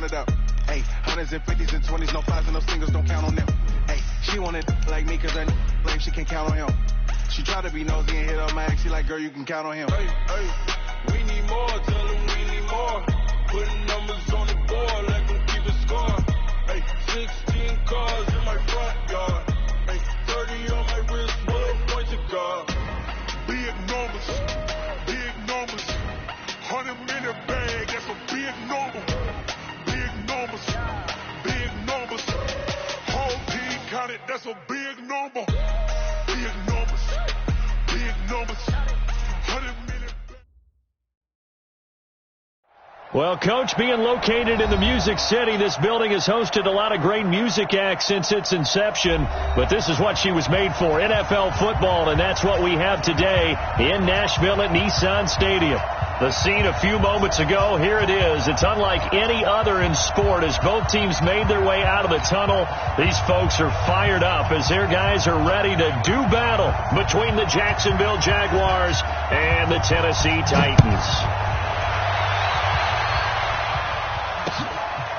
count it up. Hey, hundreds and fifties and 20s, no fives and no singles, don't count on them. Hey, she wanted like me cause her lame, she can't count on him. She tried to be nosy and hit up my ex, she like, girl, you can count on him. Hey, we need more, tell them we need more. Putting numbers on the board, let them keep it score. Hey, 16 cars in my front yard. Hey, 30 on my wrist, bullet point to guard. Big numbers, 100-minute bag, that's a big number. Big numbers, whole team counted, that's a big number. Big numbers, 100-minute bag. Well, Coach, being located in the Music City, this building has hosted a lot of great music acts since its inception, but this is what she was made for, NFL football, and that's what we have today in Nashville at Nissan Stadium. The scene a few moments ago, here it is. It's unlike any other in sport as both teams made their way out of the tunnel. These folks are fired up as their guys are ready to do battle between the Jacksonville Jaguars and the Tennessee Titans.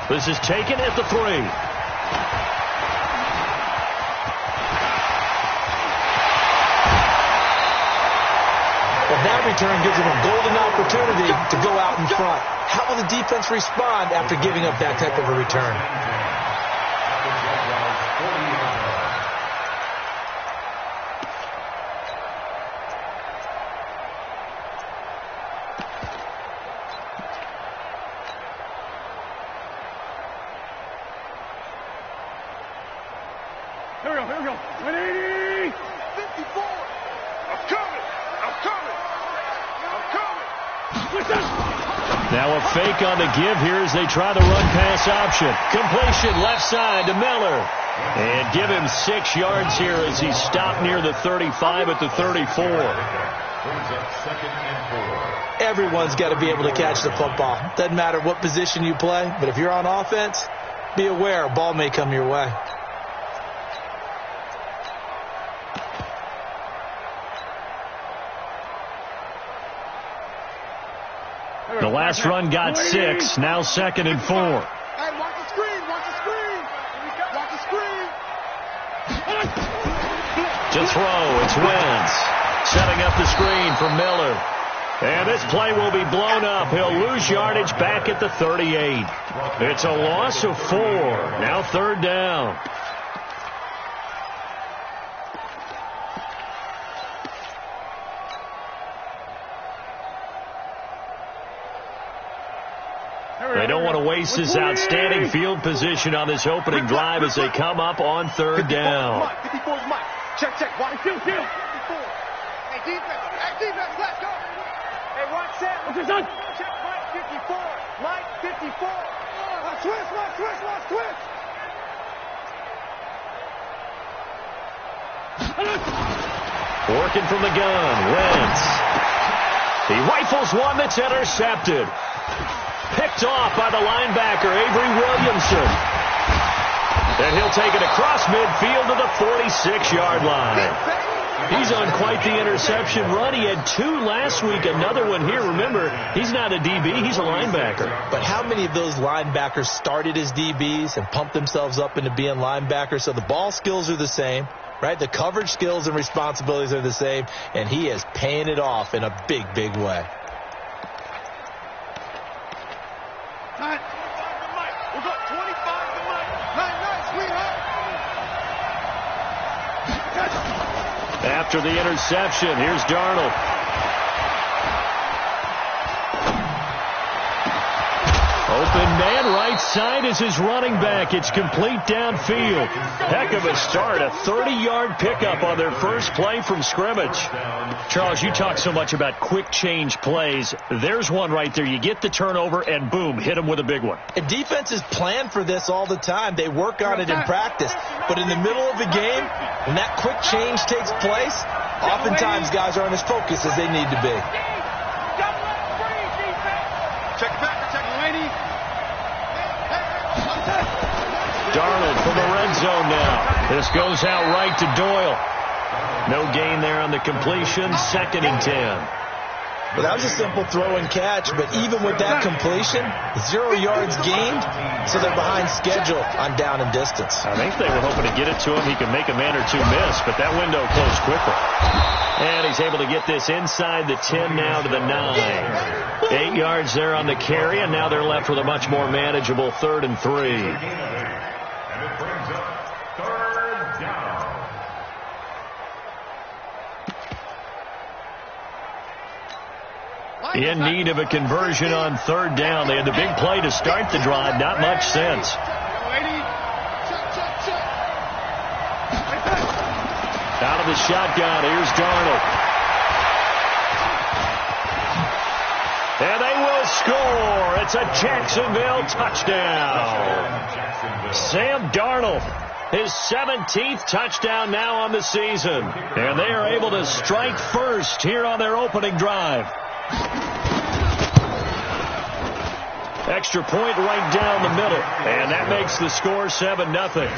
This is taken at the 3. That return gives them a golden opportunity to go out in front. How will the defense respond after giving up that type of a return? Here we go. 180! 54! I'm coming! Now a fake on the give here as they try the run-pass option. Completion left side to Miller. And give him 6 yards here as he stopped near the 35 at the 34. Everyone's got to be able to catch the football. Doesn't matter what position you play, but if you're on offense, be aware a ball may come your way. The last run got 6, now 2nd and 4. Hey, watch the screen! To throw, it's Wentz. Setting up the screen for Miller. And this play will be blown up. He'll lose yardage back at the 38. It's a loss of 4. Now 3rd down. They don't want to waste this outstanding field position on this opening drive as they come up on 3rd down. 54's Mike. Check. Watch 54. Hey, defense, let's go. Hey, watch set. What's this on? Check Mike 54. Mike 54. Watch twist. Working from the gun, Wentz. He rifles one that's intercepted. Picked off by the linebacker, Avery Williamson. And he'll take it across midfield to the 46-yard line. He's on quite the interception run. He had 2 last week, another one here. Remember, he's not a DB, he's a linebacker. But how many of those linebackers started as DBs and pumped themselves up into being linebackers? So the ball skills are the same, right? The coverage skills and responsibilities are the same, and he is paying it off in a big, big way. After the interception, here's Darnold. Open man, right side is his running back. It's complete downfield. Heck of a start. A 30-yard pickup on their first play from scrimmage. Charles, you talk so much about quick change plays. There's one right there. You get the turnover, and boom, hit them with a big one. And defenses plan for this all the time. They work on it in practice. But in the middle of the game, when that quick change takes place, oftentimes guys aren't as focused as they need to be. Check back. Darnold from the red zone now. This goes out right to Doyle. No gain there on the completion. 2nd and 10. Well, that was a simple throw and catch, but even with that completion, 0 yards gained, so they're behind schedule on down and distance. I think they were hoping to get it to him. He could make a man or two miss, but that window closed quickly. And he's able to get this inside the 10 now to the 9. 8 yards there on the carry, and now they're left with a much more manageable 3rd and 3. And it brings up 3rd down. In need of a conversion on 3rd down. They had the big play to start the drive. Not much sense. Out of the shotgun. Here's Darnold. And they will score. It's a Jacksonville touchdown. Sam Darnold, his 17th touchdown now on the season. And they are able to strike first here on their opening drive. Extra point right down the middle. And that makes the score 7-0.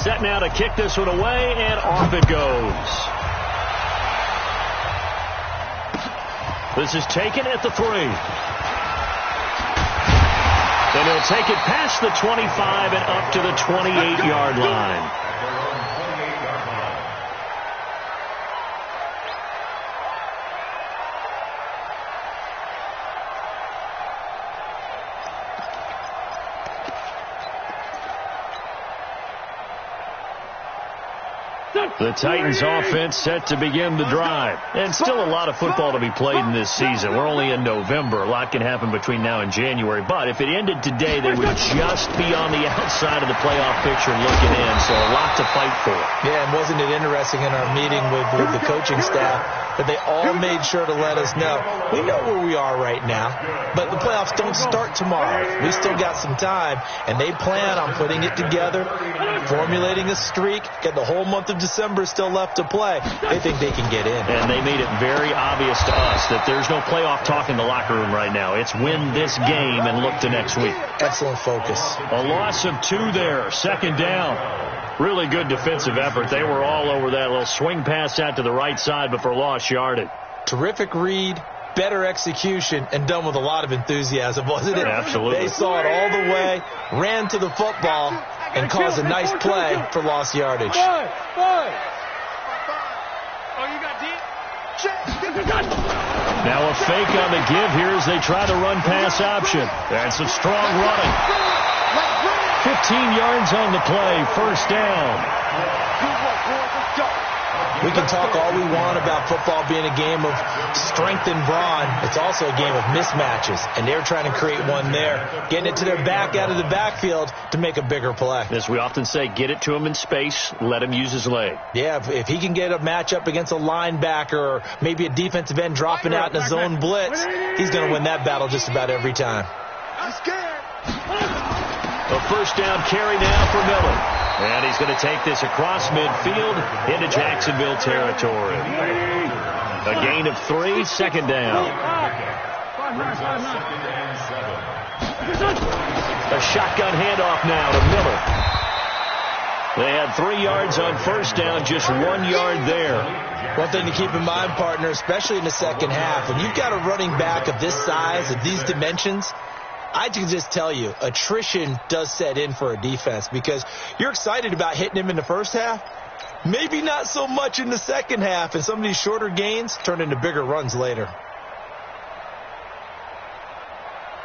Set now to kick this one away, and off it goes. This is taken at the 3. Then he'll take it past the 25 and up to the 28-yard line. The Titans offense set to begin the drive. And still a lot of football to be played in this season. We're only in November. A lot can happen between now and January. But if it ended today, they would just be on the outside of the playoff picture looking in. So a lot to fight for. Yeah, and wasn't it interesting in our meeting with the coaching staff that they all made sure to let us know, we know where we are right now, but the playoffs don't start tomorrow. We still got some time, and they plan on putting it together, formulating a streak, get the whole month of December still left to play. They think they can get in. And they made it very obvious to us that there's no playoff talk in the locker room right now. It's win this game and look to next week. Excellent focus. A loss of 2 there, 2nd down. Really good defensive effort. They were all over that little swing pass out to the right side, but for lost yardage. Terrific read, better execution, and done with a lot of enthusiasm, wasn't it? Absolutely. They saw it all the way, ran to the football, and caused a nice play for lost yardage. Now a fake on the give here as they try to run pass option. That's a strong running. 15 yards on the play, 1st down. We can talk all we want about football being a game of strength and brawn. It's also a game of mismatches, and they're trying to create one there, getting it to their back out of the backfield to make a bigger play. As we often say, get it to him in space, let him use his leg. Yeah, if he can get a matchup against a linebacker or maybe a defensive end dropping out in a zone blitz, he's going to win that battle just about every time. A 1st down carry now for Miller. And he's going to take this across midfield into Jacksonville territory. A gain of 3, 2nd down. A shotgun handoff now to Miller. They had 3 yards on 1st down, just 1 yard there. One thing to keep in mind, partner, especially in the second half, when you've got a running back of this size, of these dimensions, I can just tell you, attrition does set in for a defense because you're excited about hitting him in the first half. Maybe not so much in the second half, and some of these shorter gains turn into bigger runs later.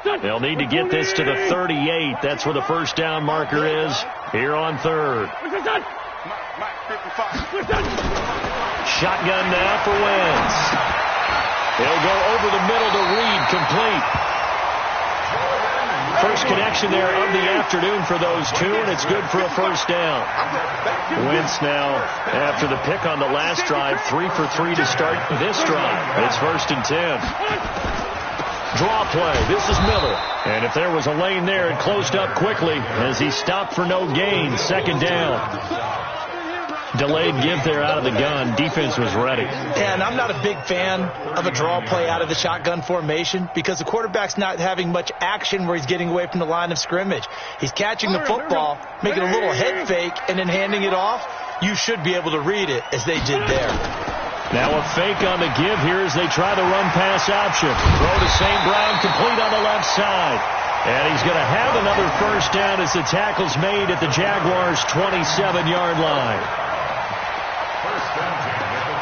They'll need to get this to the 38. That's where the 1st down marker is here on 3rd. Shotgun now for Wentz. He'll go over the middle to Reed, complete. First connection there of the afternoon for those two, and it's good for a 1st down. Wentz now, after the pick on the last drive, 3 for 3 to start this drive. It's 1st and 10. Draw play. This is Miller. And if there was a lane there, it closed up quickly as he stopped for no gain. 2nd down. delayed give there out of the gun. Defense was ready. Yeah, and I'm not a big fan of a draw play out of the shotgun formation because the quarterback's not having much action where he's getting away from the line of scrimmage. He's catching the football, making a little head fake, and then handing it off. You should be able to read it as they did there. Now a fake on the give here as they try the run-pass option. Throw to St. Brown, complete on the left side. And he's going to have another first down as the tackle's made at the Jaguars' 27-yard line.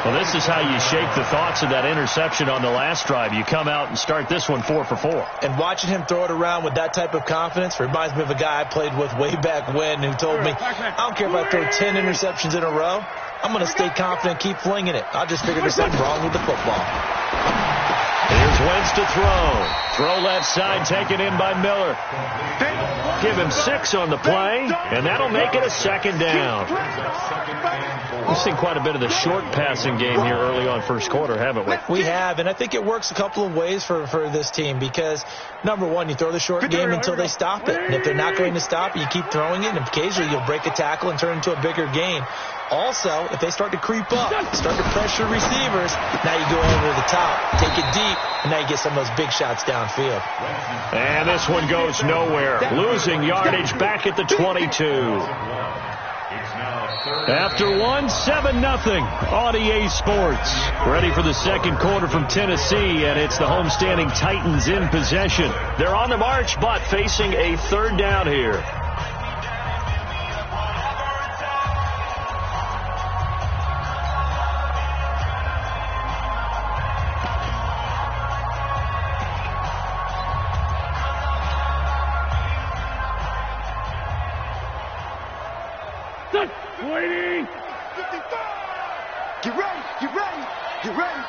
Well, this is how you shake the thoughts of that interception on the last drive. You come out and start this one 4 for 4. And watching him throw it around with that type of confidence reminds me of a guy I played with way back when who told me, I don't care if I throw 10 interceptions in a row. I'm going to stay confident, keep flinging it. I just figured there's something wrong with the football. Here's Wentz to throw. Throw left side, taken in by Miller. Give him 6 on the play, and that'll make it a second down. We've seen quite a bit of the short passing game here early on first quarter, haven't we? We have, and I think it works a couple of ways for this team because, number one, you throw the short game until they stop it. And if they're not going to stop it, you keep throwing it, and occasionally you'll break a tackle and turn it into a bigger gain. Also, if they start to creep up, start to pressure receivers, now you go over the top, take it deep, and now you get some of those big shots downfield. And this one goes nowhere. Losing yardage back at the 22. After one, 7-0 on EA Sports. Ready for the second quarter from Tennessee, and it's the homestanding Titans in possession. They're on the march, but facing a third down here. Waiting. 55. Get ready. Get ready. Get ready.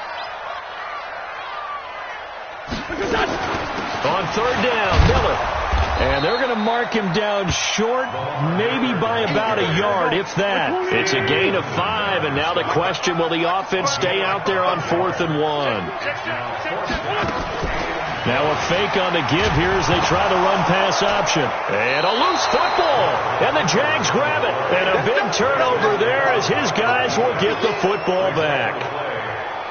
On third down, Miller. And they're going to mark him down short, maybe by about a yard, if that. It's a gain of 5, and now the question, will the offense stay out there on 4th and 1? Now a fake on the give here as they try the run-pass option. And a loose football. And the Jags grab it. And a big turnover there as his guys will get the football back.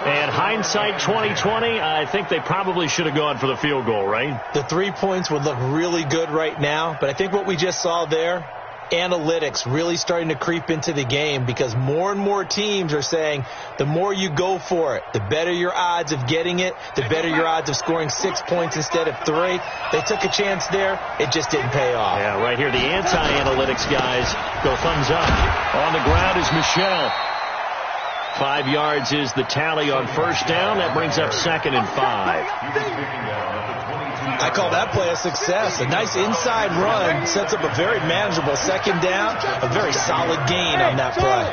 And hindsight 2020, I think they probably should have gone for the field goal, right? The 3 points would look really good right now. But I think what we just saw there, analytics really starting to creep into the game because more and more teams are saying the more you go for it, the better your odds of getting it, the better your odds of scoring 6 points instead of 3. They took a chance there. It just didn't pay off. Yeah, right here, the anti-analytics guys go thumbs up. On the ground is Michel. 5 yards is the tally on first down. That brings up 2nd and 5. I call that play a success. A nice inside run sets up a very manageable second down. A very solid gain on that play.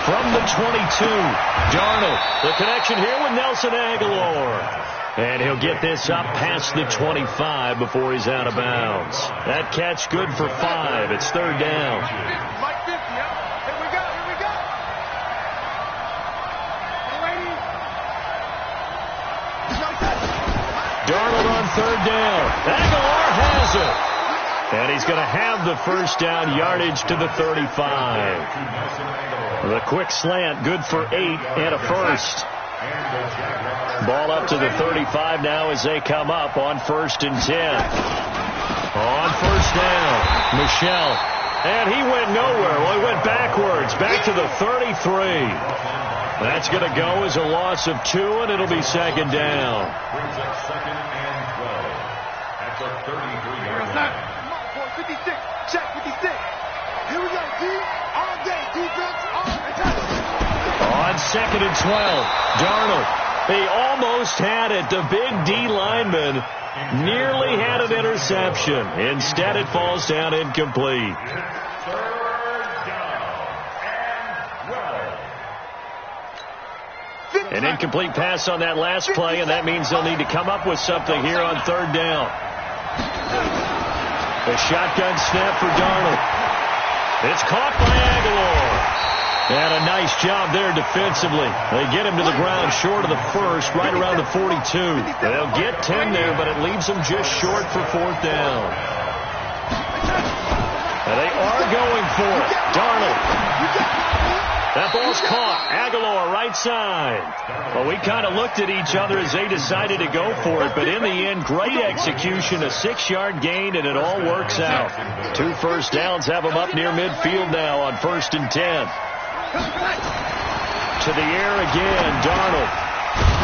From the 22, Darnold. The connection here with Nelson Aguilar. And he'll get this up past the 25 before he's out of bounds. That catch good for 5. It's third down. Darnold on third down. Aguilar has it. And he's going to have the first down, yardage to the 35. The quick slant, good for 8 and a first. Ball up to the 35 now as they come up on 1st and 10. On first down, Michel. And he went nowhere. Well, he went backwards, back to the 33. That's going to go as a loss of 2, and it'll be second down. Brings up 2nd and 12. At the 33-yard line. 56. Check 56. Here we go, D. All day. Defense. All attack. On 2nd and 12, Darnold. He almost had it. The big D lineman nearly had an interception. Instead, it falls down incomplete. An incomplete pass on that last play, and that means they'll need to come up with something here on third down. The shotgun snap for Darnold. It's caught by Aguilar. And a nice job there defensively. They get him to the ground short of the first, right around the 42. They'll get 10 there, but it leaves them just short for 4th down. And they are going for it. Darnold. That ball's caught. Aguilar, right side. Well, we kind of looked at each other as they decided to go for it, but in the end, great execution, a 6-yard gain, and it all works out. 2 first downs have them up near midfield now on 1st and 10. To the air again, Darnold.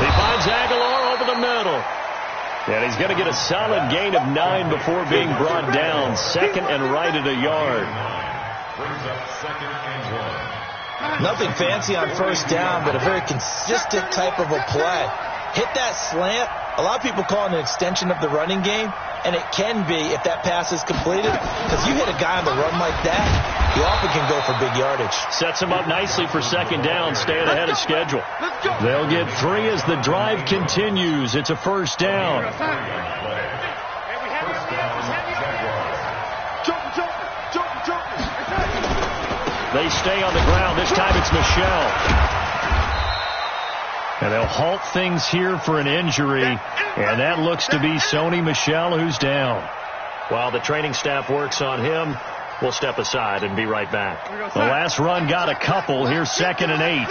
He finds Aguilar over the middle. And he's going to get a solid gain of 9 before being brought down. 2nd and right at a yard. Brings up 2nd and 1. Nothing fancy on first down, but a very consistent type of a play. Hit that slant. A lot of people call it an extension of the running game, and it can be if that pass is completed, because you hit a guy on the run like that, he often can go for big yardage. Sets him up nicely for 2nd down, staying ahead of schedule. They'll get 3 as the drive continues. It's a 1st down. They stay on the ground. This time it's Michel. And they'll halt things here for an injury. And that looks to be Sony Michel, who's down. While the training staff works on him, we'll step aside and be right back. The last run got a couple. Here's 2nd and 8.